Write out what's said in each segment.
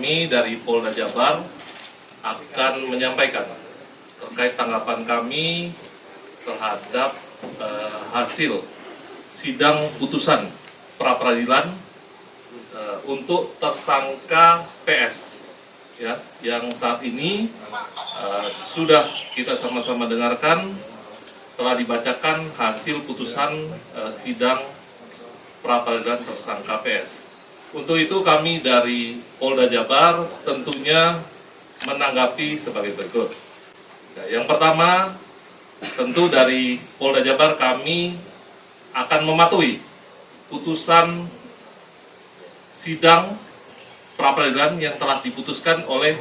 Kami dari Polda Jabar akan menyampaikan terkait tanggapan kami terhadap hasil sidang putusan pra-peradilan untuk tersangka PS, ya, yang saat ini sudah kita sama-sama dengarkan, telah dibacakan hasil putusan sidang pra-peradilan tersangka PS. Untuk itu kami dari Polda Jabar tentunya menanggapi sebagai berikut. Yang pertama, tentu dari Polda Jabar kami akan mematuhi putusan sidang pra-peradilan yang telah diputuskan oleh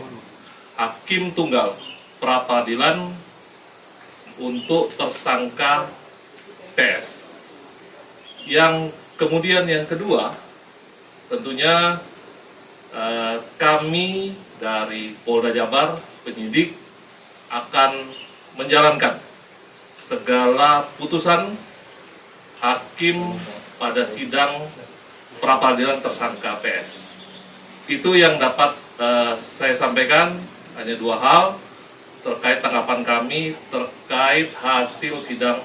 Hakim Tunggal pra-peradilan untuk tersangka PS. Yang kemudian yang kedua, tentunya kami dari Polda Jabar, penyidik, akan menjalankan segala putusan hakim pada sidang pra-peradilan tersangka PS. Itu yang dapat saya sampaikan, hanya dua hal terkait tanggapan kami terkait hasil sidang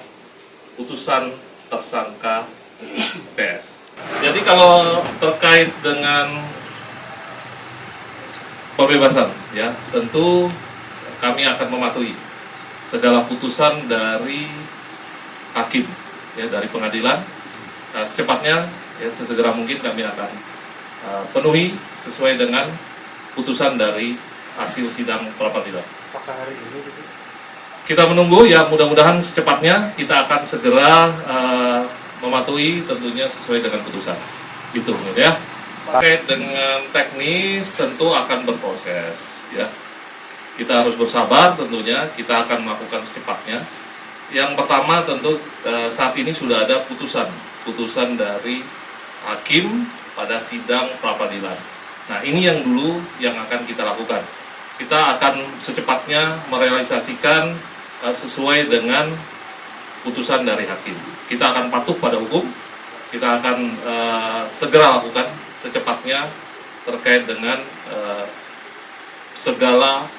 putusan tersangka PS. Jadi kalau terkait dengan pembebasan, ya, tentu kami akan mematuhi segala putusan dari hakim, ya, dari pengadilan. Secepatnya, ya, sesegera mungkin kami akan penuhi sesuai dengan putusan dari hasil sidang pra-peradilan. Apakah hari ini? Kita menunggu, ya, mudah-mudahan secepatnya kita akan segera mematuhi tentunya sesuai dengan putusan. Itu, ya. Terkait dengan teknis tentu akan berproses, ya. Kita harus bersabar tentunya, kita akan melakukan secepatnya. Yang pertama tentu saat ini sudah ada putusan dari hakim pada sidang pra-peradilan. Nah, ini yang dulu yang akan kita lakukan. Kita akan secepatnya merealisasikan sesuai dengan putusan dari hakim. Kita akan patuh pada hukum, kita akan segera lakukan secepatnya terkait dengan segala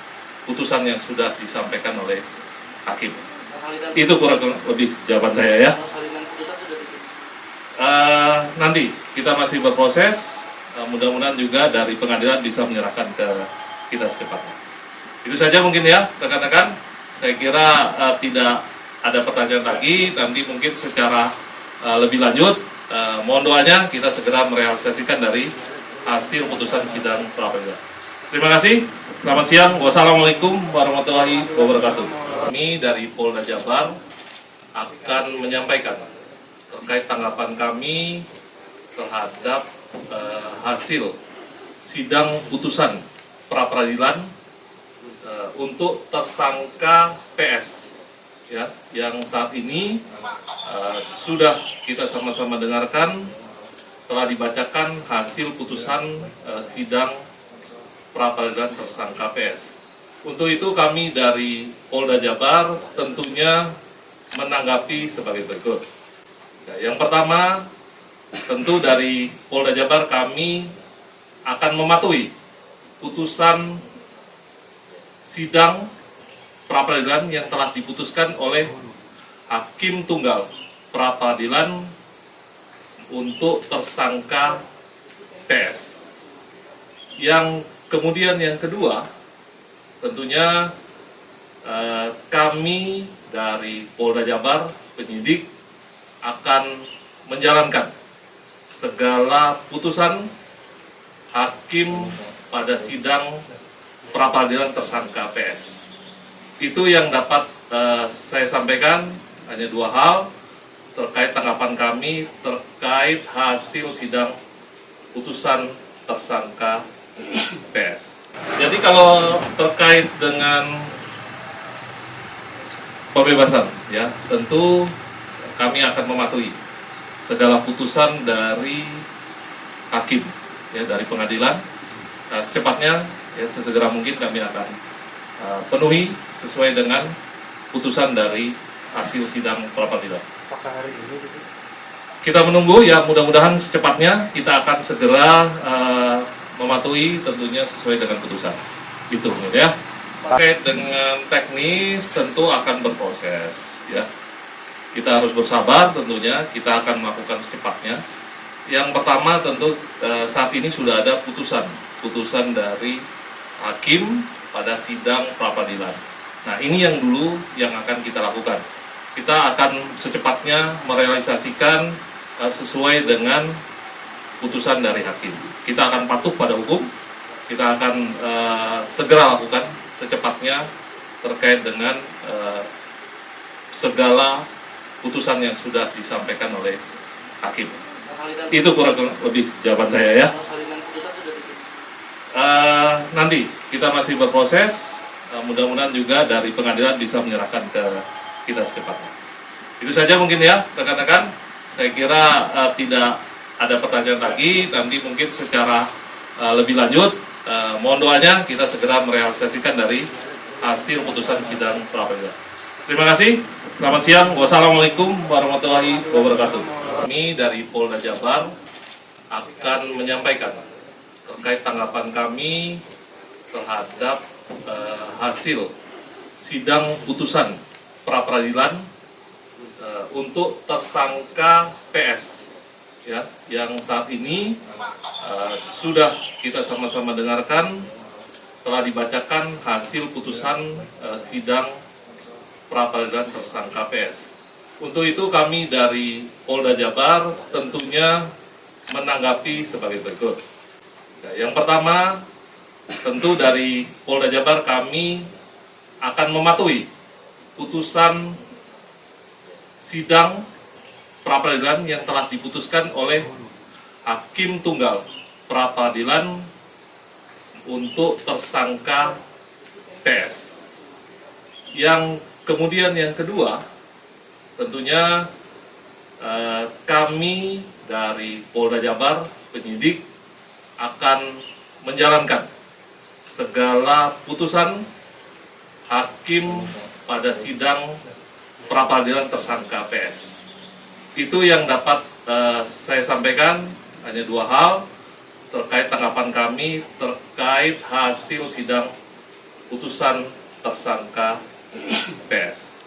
putusan yang sudah disampaikan oleh hakim. Itu kurang lebih jawaban saya, ya. Nanti kita masih berproses, mudah-mudahan juga dari pengadilan bisa menyerahkan ke kita secepatnya. Itu saja mungkin, ya, rekan-rekan. Saya kira tidak ada pertanyaan lagi. Nanti mungkin secara lebih lanjut, mohon doanya kita segera merealisasikan dari hasil putusan sidang pra-peradilan. Terima kasih. Selamat siang. Wassalamualaikum warahmatullahi wabarakatuh. Kami dari Polda Jabar akan menyampaikan terkait tanggapan kami terhadap hasil sidang putusan pra-peradilan untuk tersangka PS, ya, yang saat ini sudah kita sama-sama dengarkan, telah dibacakan hasil putusan sidang pra-peradilan tersangka PS. Untuk itu kami dari Polda Jabar tentunya menanggapi sebagai berikut. Yang pertama, tentu dari Polda Jabar kami akan mematuhi putusan sidang pra-peradilan yang telah diputuskan oleh Hakim Tunggal pra-peradilan untuk tersangka PS. Yang kemudian yang kedua, tentunya kami dari Polda Jabar, penyidik, akan menjalankan segala putusan hakim pada sidang pra-peradilan tersangka PS. Itu yang dapat saya sampaikan, hanya dua hal terkait tanggapan kami terkait hasil sidang putusan tersangka PS. Jadi kalau terkait dengan pembebasan, ya, tentu kami akan mematuhi segala putusan dari hakim, ya, dari pengadilan. Secepatnya, ya, sesegera mungkin kami akan penuhi sesuai dengan putusan dari hasil sidang pra-peradilan. Apakah hari ini? Kita menunggu, ya, mudah-mudahan secepatnya kita akan segera mematuhi mematuhi tentunya sesuai dengan putusan. Itu ya. Terkait dengan teknis tentu akan berproses ya. Kita harus bersabar tentunya, kita akan melakukan secepatnya. Yang pertama tentu saat ini sudah ada putusan dari hakim pada sidang pra-peradilan. Nah, ini yang dulu yang akan kita lakukan. Kita akan secepatnya merealisasikan sesuai dengan putusan dari hakim. Kita akan patuh pada hukum, kita akan segera lakukan secepatnya terkait dengan segala putusan yang sudah disampaikan oleh hakim. Itu kurang lebih jawaban saya ya. Nanti kita masih berproses, mudah-mudahan juga dari pengadilan bisa menyerahkan ke kita secepatnya. Itu saja mungkin ya rekan-rekan. Saya kira tidak ada pertanyaan lagi. Nanti mungkin secara lebih lanjut, mohon doanya kita segera merealisasikan dari hasil putusan sidang pra-peradilan. Terima kasih. Selamat siang. Wassalamualaikum warahmatullahi wabarakatuh. Kami dari Polda Jabar akan menyampaikan terkait tanggapan kami terhadap hasil sidang putusan pra-peradilan untuk tersangka PS ya, yang saat ini sudah kita sama-sama dengarkan, telah dibacakan hasil putusan sidang pra-peradilan tersangka PS. Untuk itu kami dari Polda Jabar tentunya menanggapi sebagai berikut. Yang pertama, tentu dari Polda Jabar kami akan mematuhi putusan sidang pra-peradilan yang telah diputuskan oleh Hakim Tunggal pra-peradilan untuk tersangka PS. Yang kemudian yang kedua, tentunya kami dari Polda Jabar, penyidik, akan menjalankan segala putusan hakim pada sidang pra-peradilan tersangka PS. Itu yang dapat saya sampaikan, hanya dua hal terkait tanggapan kami terkait hasil sidang putusan tersangka PS.